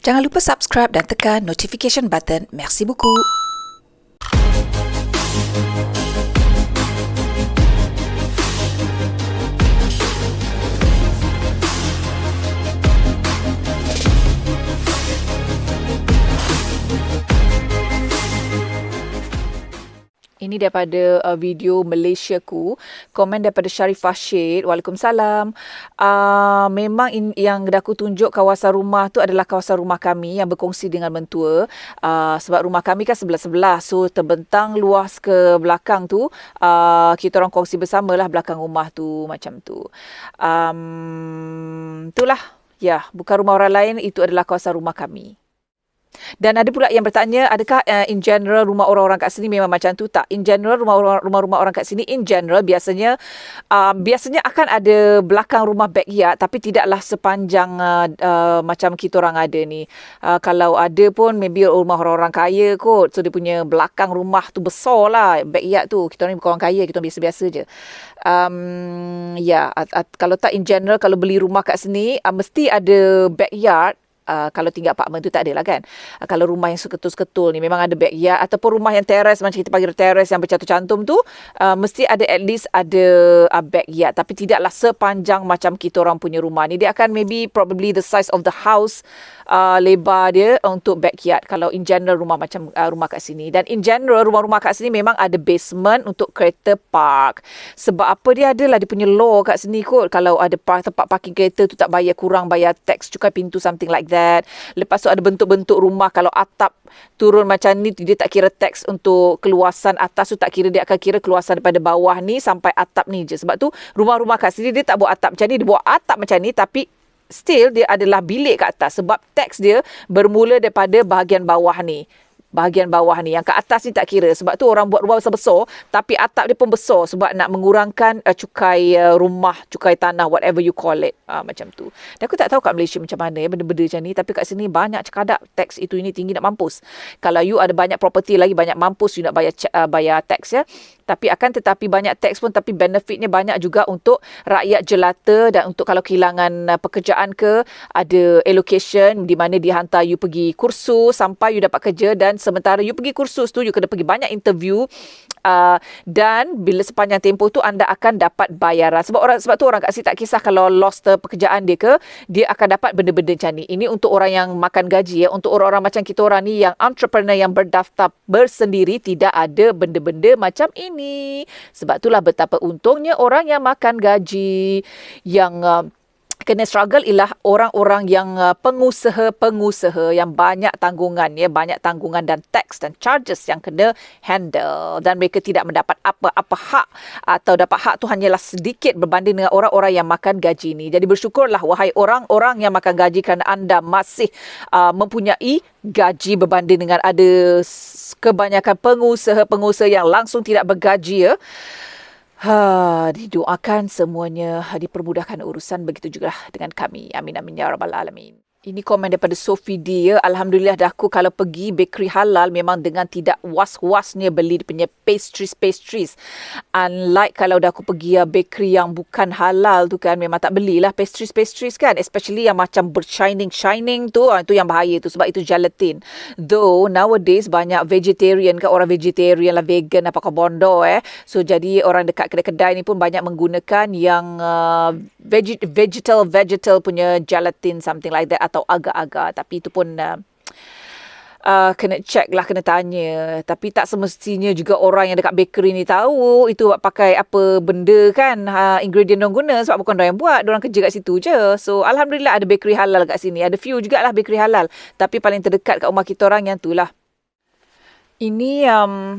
Jangan lupa subscribe dan tekan notification button. Merci beaucoup. Ini daripada video Malaysia ku. Komen daripada Syarif Rashid. Waalaikumsalam. Memang yang aku tunjuk kawasan rumah tu adalah kawasan rumah kami yang berkongsi dengan mentua. Sebab rumah kami kan sebelah-sebelah. So terbentang luas ke belakang tu. Kita orang kongsi bersamalah belakang rumah tu macam tu. Itulah. Ya, bukan rumah orang lain. Itu adalah kawasan rumah kami. Dan ada pula yang bertanya, adakah in general rumah orang-orang kat sini memang macam tu? Tak. In general rumah-rumah orang kat sini in general biasanya akan ada belakang rumah backyard, tapi tidaklah sepanjang macam kita orang ada ni. Kalau ada pun maybe rumah orang-orang kaya kot. So dia punya belakang rumah tu besar lah, backyard tu. Kita orang ni bukan orang kaya, kita orang biasa-biasa je. Kalau tak in general, kalau beli rumah kat sini mesti ada backyard. Kalau tinggal apartmen tu tak ada lah kan. Kalau rumah yang seketul-seketul ni memang ada backyard, ataupun rumah yang teres, macam kita panggil teres yang bercantum-cantum tu, mesti ada at least ada backyard. Tapi tidaklah sepanjang macam kita orang punya rumah ni. Dia akan probably the size of the house, lebar dia untuk backyard. Kalau in general rumah macam rumah kat sini. Dan in general rumah-rumah kat sini memang ada basement untuk kereta park. Sebab apa, dia adalah dia punya law kat sini kot. Kalau ada tempat parking kereta tu tak bayar tax cukai pintu, something like that. Lepas tu ada bentuk-bentuk rumah, kalau atap turun macam ni dia tak kira tax untuk keluasan atas tu, tak kira, dia akan kira keluasan daripada bawah ni sampai atap ni je. Sebab tu rumah-rumah kat sini dia tak buat atap macam ni, dia buat atap macam ni tapi still dia adalah bilik kat atas, sebab tax dia bermula daripada bahagian bawah ni. Yang kat atas ni tak kira. Sebab tu orang buat rumah besar-besar tapi atap dia pun besar sebab nak mengurangkan cukai rumah, cukai tanah, whatever you call it. Macam tu. Dan aku tak tahu kat Malaysia macam mana benda-benda macam ni, tapi kat sini banyak cekadak tax itu ini tinggi nak mampus. Kalau you ada banyak property lagi banyak mampus you nak bayar tax ya. Tetapi banyak tax pun, tapi benefitnya banyak juga untuk rakyat jelata. Dan untuk kalau kehilangan pekerjaan ke, ada allocation di mana dihantar you pergi kursus sampai you dapat kerja. Dan sementara you pergi kursus tu, you kena pergi banyak interview, dan bila sepanjang tempoh tu anda akan dapat bayaran. Sebab tu orang kat sini tak kisah kalau lost pekerjaan dia ke, dia akan dapat benda-benda macam ni. Ini untuk orang yang makan gaji ya. Untuk orang-orang macam kita orang ni yang entrepreneur yang berdaftar bersendiri, tidak ada benda-benda macam ini. Sebab itulah betapa untungnya orang yang makan gaji. Yang kena struggle ialah orang-orang yang pengusaha-pengusaha yang banyak tanggungan ya, banyak tanggungan dan tax dan charges yang kena handle, dan mereka tidak mendapat apa-apa hak, atau dapat hak tu hanyalah sedikit berbanding dengan orang-orang yang makan gaji ni. Jadi bersyukurlah wahai orang-orang yang makan gaji, kerana anda masih mempunyai gaji berbanding dengan ada kebanyakan pengusaha-pengusaha yang langsung tidak bergaji ya. Didoakan semuanya dipermudahkan urusan, begitu juga dengan kami. Amin amin ya rabbal alamin. Ini komen daripada Sophie dia. Alhamdulillah aku kalau pergi bakery halal memang dengan tidak was-wasnya beli dia punya pastries. Unlike kalau aku pergi bakery yang bukan halal tu kan, memang tak belilah pastries kan. Especially yang macam bershining tu, itu yang bahaya tu sebab itu gelatin. Though nowadays banyak vegetarian kan, orang vegetarian lah, vegan apa kau bondo So jadi orang dekat kedai-kedai ni pun banyak menggunakan yang vegetal punya gelatin, something like that, atau agar-agar. Tapi itu pun kena check lah, kena tanya. Tapi tak semestinya juga orang yang dekat bakery ni tahu itu pakai apa benda kan, ingredient diorang guna, sebab bukan diorang yang buat, diorang kerja kat situ je. So Alhamdulillah ada bakery halal kat sini. Ada few jugalah bakery halal, tapi paling terdekat kat rumah kita orang yang tu lah. Ini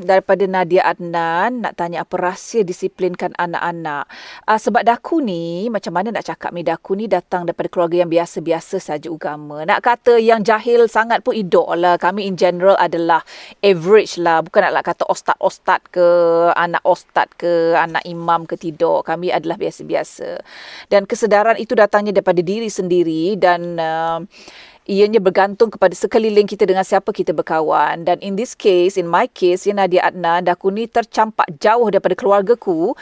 daripada Nadia Adnan, nak tanya apa rahsia disiplinkan anak-anak. Sebab Daku ni, macam mana nak cakap ni, Daku ni datang daripada keluarga yang biasa-biasa saja agama. Nak kata yang jahil sangat pun idok lah. Kami in general adalah average lah. Bukan nak kata ostad ke, anak ostad ke, anak imam ke, tidak. Kami adalah biasa-biasa. Dan kesedaran itu datangnya daripada diri sendiri, dan ianya bergantung kepada sekeliling kita dengan siapa kita berkawan. Dan in my case, Nadia Adnan, Daku ni tercampak jauh daripada keluargaku.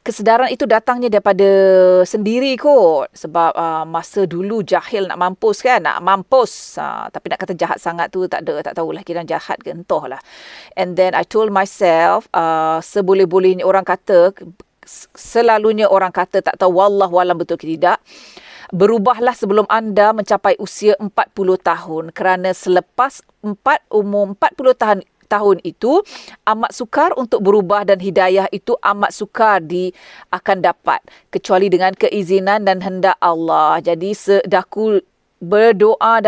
Kesedaran itu datangnya daripada sendiri kot. Sebab masa dulu jahil nak mampus kan. Nak mampus. Tapi nak kata jahat sangat tu tak ada. Tak tahulah kira jahat ke entah lah. And then I told myself, seboleh-bolehnya orang kata, selalunya orang kata tak tahu wallahualam betul ke tidak. Berubahlah sebelum anda mencapai usia 40 tahun. Kerana selepas umur 40 tahun itu amat sukar untuk berubah dan hidayah itu amat sukar akan dapat kecuali dengan keizinan dan hendak Allah. Jadi daku berdoa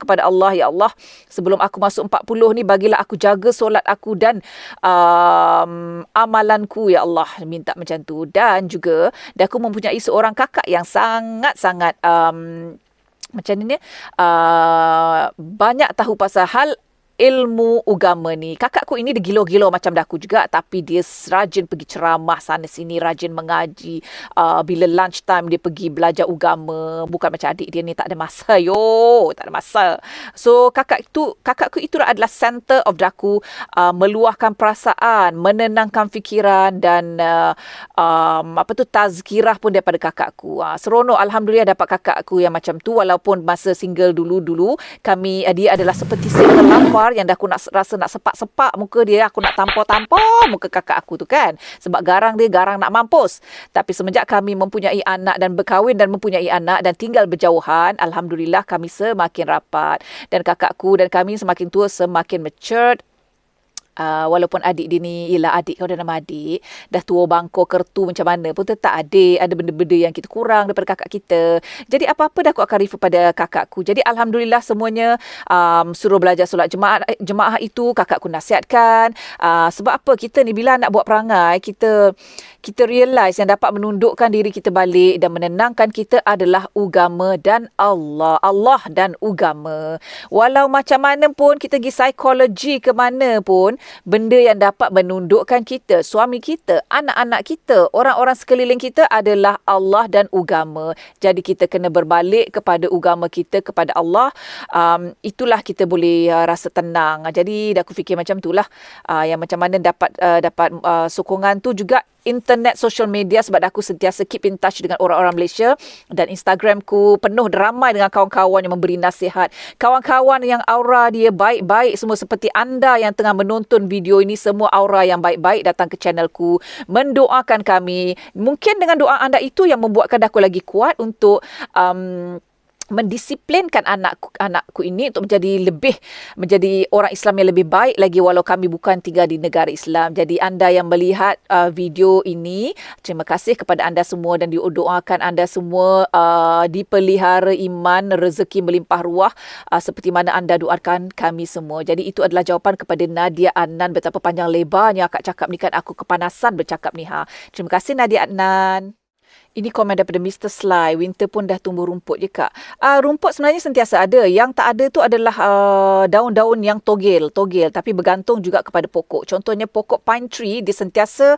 kepada Allah, ya Allah, sebelum aku masuk 40 ni bagilah aku jaga solat aku dan amalanku, ya Allah, minta macam tu. Dan juga aku mempunyai seorang kakak yang sangat-sangat macam ni banyak tahu pasal hal ilmu agama ni. Kakakku ini dia gilo-gilo macam daku juga, tapi dia rajin pergi ceramah sana sini, rajin mengaji. Bila lunch time dia pergi belajar agama. Bukan macam adik dia ni tak ada masa. Tak ada masa. So kakakku itu adalah center of daku, meluahkan perasaan, menenangkan fikiran dan tazkirah pun daripada kakakku. Seronok alhamdulillah dapat kakakku yang macam tu, walaupun masa single dulu dia adalah seperti single lapar yang dah aku rasa nak sepak-sepak muka dia, aku nak tampar-tampar muka kakak aku tu kan, sebab garang nak mampus. Tapi semenjak kami mempunyai anak dan berkahwin dan mempunyai anak dan tinggal berjauhan, alhamdulillah kami semakin rapat dan kakakku dan kami semakin tua semakin matured. Walaupun adik dia ni, yelah adik, kau dah nama adik, dah tua bangkok kertu macam mana pun tetap adik, ada benda-benda yang kita kurang daripada kakak kita. Jadi apa-apa dah aku akan refer pada kakakku. Jadi alhamdulillah semuanya suruh belajar solat jemaah itu kakakku nasihatkan. Sebab apa, kita ni bila nak buat perangai, kita realize yang dapat menundukkan diri kita balik dan menenangkan kita adalah agama dan Allah dan agama. Walau macam mana pun kita pergi psikologi ke mana pun, benda yang dapat menundukkan kita, suami kita, anak-anak kita, orang-orang sekeliling kita adalah Allah dan agama. Jadi kita kena berbalik kepada agama kita, kepada Allah. Itulah kita boleh rasa tenang. Jadi aku fikir macam itulah. Yang macam mana dapat sokongan tu juga internet, social media, sebab aku sentiasa keep in touch dengan orang-orang Malaysia, dan Instagramku penuh ramai dengan kawan-kawan yang memberi nasihat, kawan-kawan yang aura dia baik-baik semua, seperti anda yang tengah menonton video ini, semua aura yang baik-baik datang ke channelku mendoakan kami. Mungkin dengan doa anda itu yang membuatkan aku lagi kuat untuk mendisiplinkan anakku ini untuk menjadi orang Islam yang lebih baik lagi, walau kami bukan tinggal di negara Islam. Jadi anda yang melihat video ini, terima kasih kepada anda semua dan doakan anda semua dipelihara iman, rezeki melimpah ruah seperti mana anda doakan kami semua. Jadi itu adalah jawapan kepada Nadia Adnan. Betapa panjang lebarnya akak cakap ni kan, aku kepanasan bercakap ni. Terima kasih Nadia Adnan. Ini komen daripada Mr. Sly. Winter pun dah tumbuh rumput je, Kak. Rumput sebenarnya sentiasa ada. Yang tak ada tu adalah daun-daun yang togel. Tapi bergantung juga kepada pokok. Contohnya pokok pine tree, dia sentiasa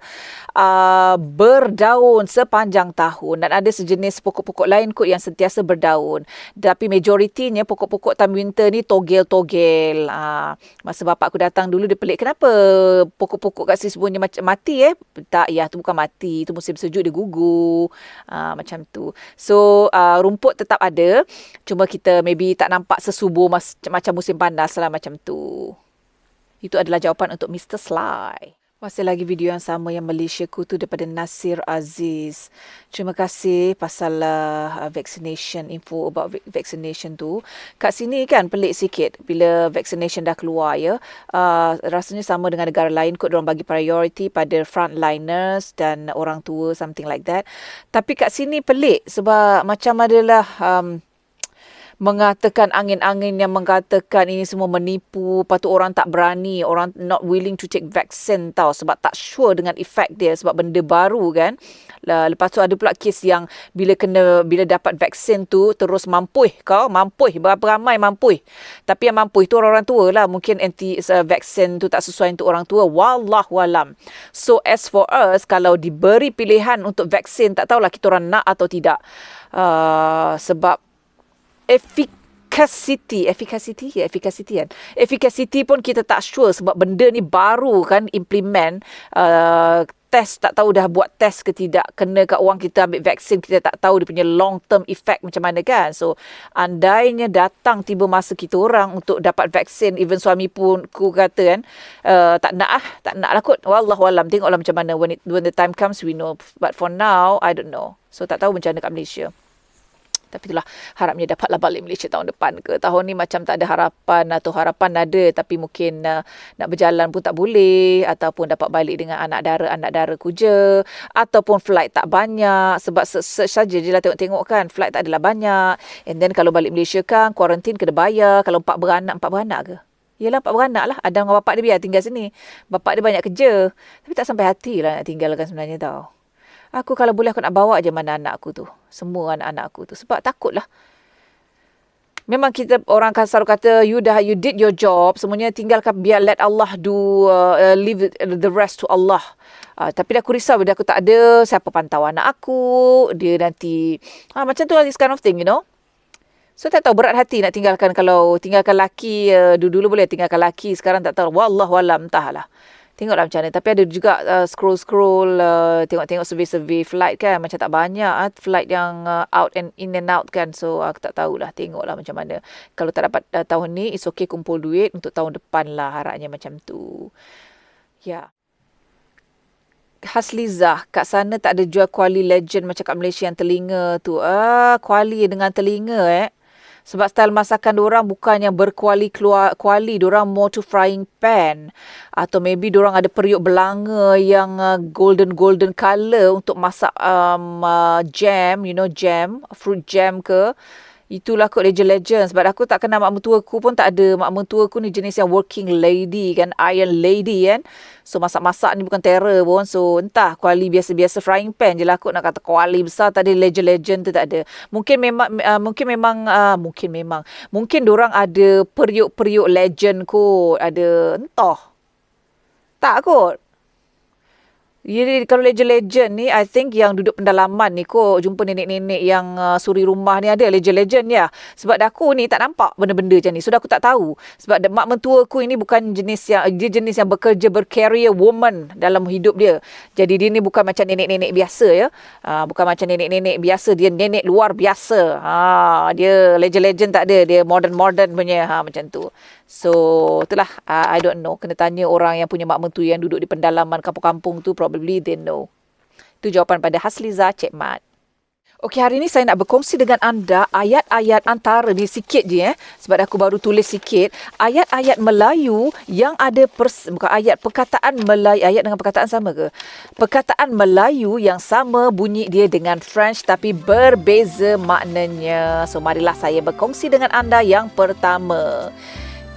berdaun sepanjang tahun. Dan ada sejenis pokok-pokok lain kot yang sentiasa berdaun. Tapi majoritinya pokok-pokok time winter ni togel-togel. Masa bapak aku datang dulu, dia pelik. Kenapa pokok-pokok kat sini semuanya macam mati? Tak, ya, tu bukan mati. Tu musim sejuk dia gugur. Macam tu. So rumput tetap ada, cuma kita maybe tak nampak sesubur macam musim panas lah, macam tu. Itu adalah jawapan untuk Mr. Sly. Masih lagi video yang sama yang Malaysia ku tu daripada Nasir Aziz. Terima kasih pasal vaccination, info about vaccination tu. Kat sini kan pelik sikit bila vaccination dah keluar ya. Rasanya sama dengan negara lain kot, diorang bagi priority pada frontliners dan orang tua, something like that. Tapi kat sini pelik sebab macam adalah mengatakan angin-angin yang mengatakan ini semua menipu. Lepas tu orang tak berani, orang not willing to take vaccine tau, sebab tak sure dengan efek dia, sebab benda baru kan. Lepas tu ada pula kes yang bila dapat vaksin tu terus mampuih, berapa ramai mampuih. Tapi yang mampuih tu orang-orang tua lah, mungkin vaksin tu tak sesuai untuk orang tua, wallahualam. So as for us, kalau diberi pilihan untuk vaksin, tak tahulah kita orang nak atau tidak. Sebab efficacy pun kita tak sure sebab benda ni baru kan implement. Test tak tahu dah buat test ke tidak, kena kat orang kita ambil vaksin, kita tak tahu dia punya long term effect macam mana kan. So andainya datang tiba masa kita orang untuk dapat vaksin, even suami pun ku kata kan tak nak lah kot, wallahualam, tengoklah macam mana when the time comes we know, but for now I don't know. So tak tahu macam mana kat Malaysia. Tapi itulah, harapnya dapatlah balik Malaysia tahun depan ke. Tahun ni macam tak ada harapan, atau harapan ada tapi mungkin nak berjalan pun tak boleh, ataupun dapat balik dengan anak dara ku je, ataupun flight tak banyak sebab search saja je lah tengok-tengok kan, flight tak adalah banyak. And then kalau balik Malaysia kan kuarantin kena bayar. Kalau empat beranak ke? Yelah, 4 beranak lah. Ada dengan bapak dia biar tinggal sini. Bapak dia banyak kerja. Tapi tak sampai hati lah nak tinggalkan sebenarnya tau. Aku kalau boleh aku nak bawa je mana anak aku tu. Semua anak-anak aku tu. Sebab takut lah. Memang kita orang selalu kata you did your job. Semuanya tinggalkan, biar let Allah do, leave the rest to Allah. Tapi aku risau bila aku tak ada siapa pantau anak aku. Dia nanti macam tu lah, this kind of thing, you know. So tak tahu, berat hati nak tinggalkan. Kalau tinggalkan laki, dulu boleh tinggalkan laki. Sekarang tak tahu. Wallahualam, entahlah. Tengoklah macam mana. Tapi ada juga scroll, tengok-tengok survey flight kan. Macam tak banyak flight yang out and in and out kan. So aku tak tahulah. Tengoklah macam mana. Kalau tak dapat tahun ni, it's okay kumpul duit untuk tahun depan lah. Harapnya macam tu. Ya. Haslizah, kat sana tak ada jual kuali legend macam kat Malaysia yang telinga tu. Kuali dengan telinga Sebab style masakan diorang bukan yang berkuali, diorang more to frying pan. Atau maybe diorang ada periuk belanga yang golden colour untuk masak jam, jam, fruit jam ke. Itulah kot legend. Sebab aku tak kenal mak mentua aku pun tak ada. Mak mentua aku ni jenis yang working lady kan, iron lady kan. So masak-masak ni bukan terror pun. So entah, kuali biasa-biasa frying pan je lah kot. Nak kata kuali besar tak ada, legend tu tak ada. Mungkin dorang ada periuk legend kot. Ada, entah. Tak kot. Jadi kalau legend ni, I think yang duduk pendalaman ni kot, jumpa nenek-nenek yang suri rumah ni ada legend ya. Sebab aku ni tak nampak benda-benda macam ni. Sudah aku tak tahu. Sebab mak mentua aku ini bukan dia jenis yang bekerja bercareer woman dalam hidup dia. Jadi dia ni bukan macam nenek-nenek biasa ya. Bukan macam nenek-nenek biasa, dia nenek luar biasa. Dia legend tak ada, dia modern punya macam tu. So itulah, I don't know. Kena tanya orang yang punya mak mentua yang duduk di pendalaman kampung-kampung tu, probably they know. Itu jawapan pada Haslizah Cik Mat. Okey, hari ni saya nak berkongsi dengan anda ayat-ayat antara ni sikit je sebab aku baru tulis sikit. Ayat-ayat Melayu yang ada bukan ayat, perkataan Melayu. Ayat dengan perkataan sama ke? Perkataan Melayu yang sama bunyi dia dengan French tapi berbeza maknanya. So marilah saya berkongsi dengan anda yang pertama.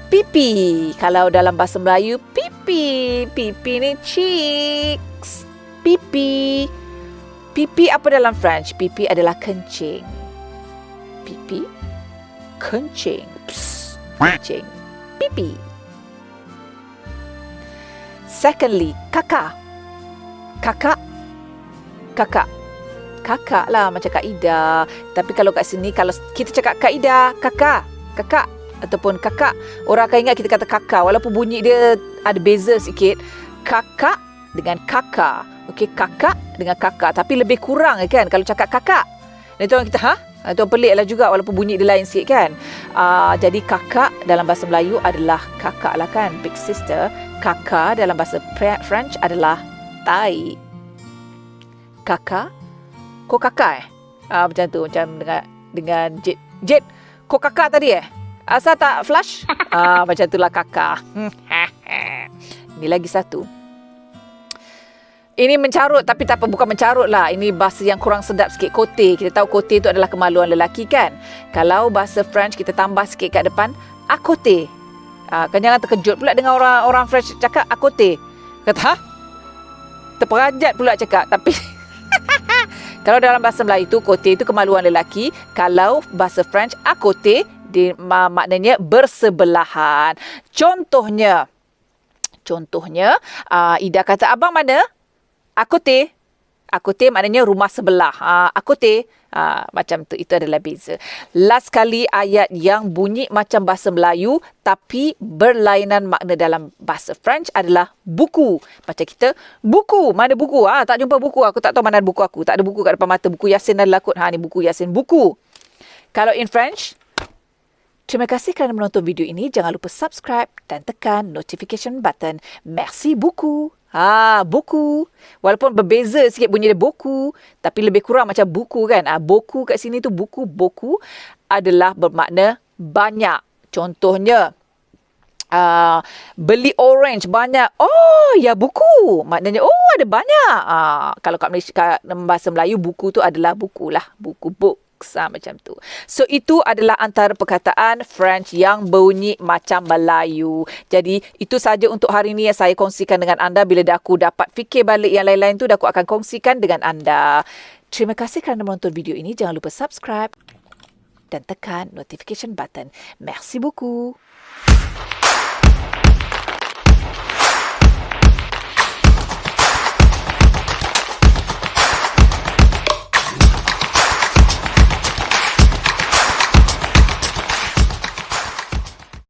Pipi. Kalau dalam bahasa Melayu, pipi. Pipi ni cheeks. Pipi. Pipi apa dalam French? Pipi adalah kencing. Pipi. Kencing. Psst. Kencing. Pipi. Secondly, kakak. Kakak. Kakak lah macam Kak Ida. Tapi kalau kat sini, kalau kita cakap Kak Ida, kakak. Ataupun kakak, orang akan ingat kita kata kakak walaupun bunyi dia ada beza sikit. Kakak dengan kakak. Okey, kakak dengan kakak, tapi lebih kurang kan kalau cakap kakak. Dan itu orang kita itu pelik lah juga walaupun bunyi dia lain sikit kan. Jadi kakak dalam bahasa Melayu adalah kakak lah kan, big sister. Kakak dalam bahasa French adalah tai. Kakak, kau kakak macam tu, macam dengan Jet, kau kakak tadi asal tak flush? Macam itulah kakak. Ini lagi satu. Ini mencarut tapi tak apa, bukan mencarut lah. Ini bahasa yang kurang sedap sikit. Kote. Kita tahu kote itu adalah kemaluan lelaki kan. Kalau bahasa French kita tambah sikit kat depan, akote. Kan jangan terkejut pula dengan orang French cakap akote. Kata terperajat pula cakap. Tapi kalau dalam bahasa Melayu itu, kote itu kemaluan lelaki. Kalau bahasa French, akote maknanya bersebelahan. Contohnya, Ida kata, abang mana? Akote. Akote maknanya rumah sebelah. Akote. Macam tu. Itu adalah beza. Last kali ayat yang bunyi macam bahasa Melayu tapi berlainan makna dalam bahasa French adalah buku. Macam kita, buku. Mana buku? Tak jumpa buku. Aku tak tahu mana buku aku. Tak ada buku kat depan mata. Buku Yasin adalah kot. Ni buku Yasin. Buku. Kalau in French, terima kasih kerana menonton video ini. Jangan lupa subscribe dan tekan notification button. Merci beaucoup. Buku. Walaupun berbeza sikit bunyi dia boku, tapi lebih kurang macam buku kan. Boku kat sini tu buku. Boku adalah bermakna banyak. Contohnya, beli orange banyak. Oh, ya buku. Maknanya, ada banyak. Kalau kat Malaysia, kat bahasa Melayu, buku tu adalah buku lah. Buku, book. Macam tu. So, itu adalah antara perkataan French yang bunyi macam Melayu. Jadi, itu saja untuk hari ini yang saya kongsikan dengan anda. Bila aku dapat fikir balik yang lain-lain tu, aku akan kongsikan dengan anda. Terima kasih kerana menonton video ini. Jangan lupa subscribe dan tekan notification button. Merci beaucoup.